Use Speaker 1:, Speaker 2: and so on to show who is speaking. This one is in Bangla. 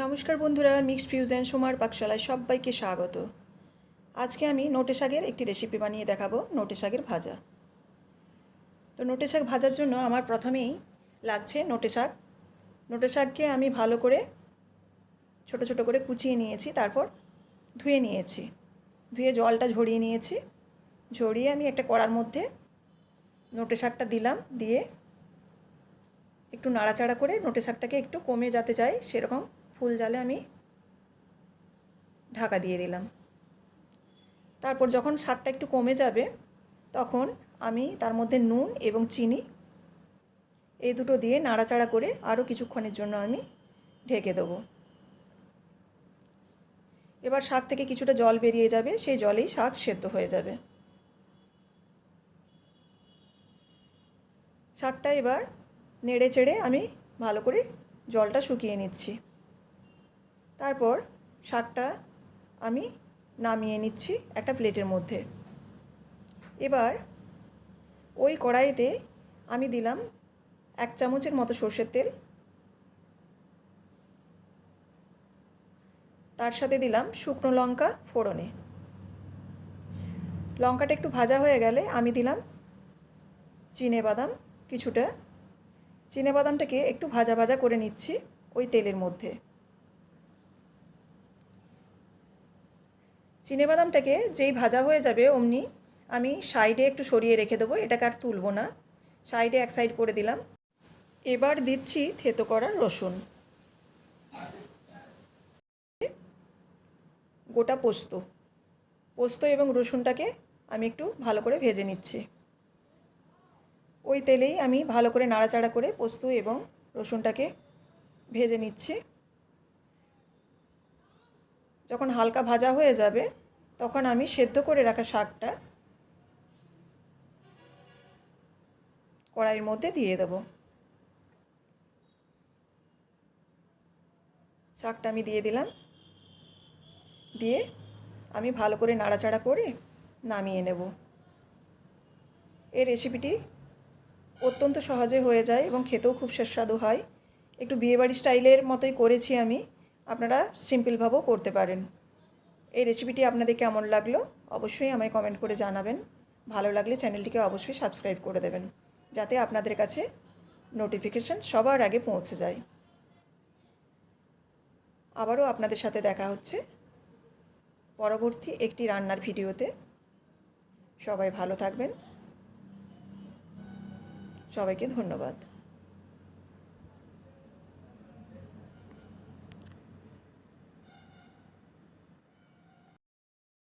Speaker 1: নমস্কার বন্ধুরা, মিক্সড ফিউশন সোমার পাকশালায় সবাইকে স্বাগত। আজকে আমি নোটে শাকের একটি রেসিপি বানিয়ে দেখাবো, নোটে শাকের ভাজা। তো নোটে শাক ভাজার জন্য আমার প্রথমেই লাগছে নোটে শাক। নোটে শাককে আমি ভালো করে ছোট ছোট করে কুচিয়ে নিয়েছি, তারপর ধুয়ে নিয়েছি। ধুয়ে জলটা ঝরিয়ে নিয়েছি। ঝরিয়ে আমি একটা কড়ার মধ্যে নোটে শাকটা দিলাম, দিয়ে একটু নাড়াচাড়া করে নোটে শাকটাকে একটু কমে যাতে যায় সেরকম ফুল জালে আমি ঢাকা দিয়ে দিলাম। তারপর যখন শাকটা একটু কমে যাবে তখন আমি তার মধ্যে নুন এবং চিনি এই দুটো দিয়ে নাড়াচাড়া করে আরও কিছুক্ষণের জন্য আমি ঢেকে দেবো। এবার শাক থেকে কিছুটা জল বেরিয়ে যাবে, সেই জলেই শাক সেদ্ধ হয়ে যাবে। শাকটা এবার নেড়ে চেড়ে আমি ভালো করে জলটা শুকিয়ে নিচ্ছি। তারপর শাকটা আমি নামিয়ে নিচ্ছি একটা প্লেটের মধ্যে। এবার ওই কড়াইতে আমি দিলাম 1 চামচের মতো সর্ষের তেল, তার সাথে দিলাম শুকনো লঙ্কা ফোড়নে। লঙ্কাটা একটু ভাজা হয়ে গেলে আমি দিলাম চিনেবাদাম কিছুটা। চিনেবাদামটাকে একটু ভাজা ভাজা করে নিচ্ছি ওই তেলের মধ্যে। চিনেবাদামটাকে যেই ভাজা হয়ে যাবে অমনি আমি সাইডে একটু সরিয়ে রেখে দেবো, এটাকে আর তুলব না। সাইডে এক সাইড করে দিলাম। এবার দিচ্ছি থেতো করা রসুন, গোটা পোস্ত। পোস্ত এবং রসুনটাকে আমি একটু ভালো করে ভেজে নিচ্ছি। ওই তেলেই আমি ভালো করে নাড়াচাড়া করে পোস্ত এবং রসুনটাকে ভেজে নিচ্ছি। যখন হালকা ভাজা হয়ে যাবে তখন আমি সেদ্ধ করে রাখা শাকটা কড়াইয়ের মধ্যে দিয়ে দেব। শাকটা আমি দিয়ে দিলাম, দিয়ে আমি ভালো করে নাড়াচাড়া করে নামিয়ে নেব। এই রেসিপিটি অত্যন্ত সহজে হয়ে যায় এবং খেতেও খুব সুস্বাদু হয়। একটু বিয়েবাড়ি স্টাইলের মতোই করেছি আমি, আপনারা সিম্পলভাবেও করতে পারেন। এই রেসিপিটি আপনাদের কেমন লাগলো অবশ্যই আমায় কমেন্ট করে জানাবেন। ভালো লাগলে চ্যানেলটিকে অবশ্যই সাবস্ক্রাইব করে দেবেন, যাতে আপনাদের কাছে নোটিফিকেশান সবার আগে পৌঁছে যায়। আবারও আপনাদের সাথে দেখা হচ্ছে পরবর্তী একটি রান্নার ভিডিওতে। সবাই ভালো থাকবেন। সবাইকে ধন্যবাদ।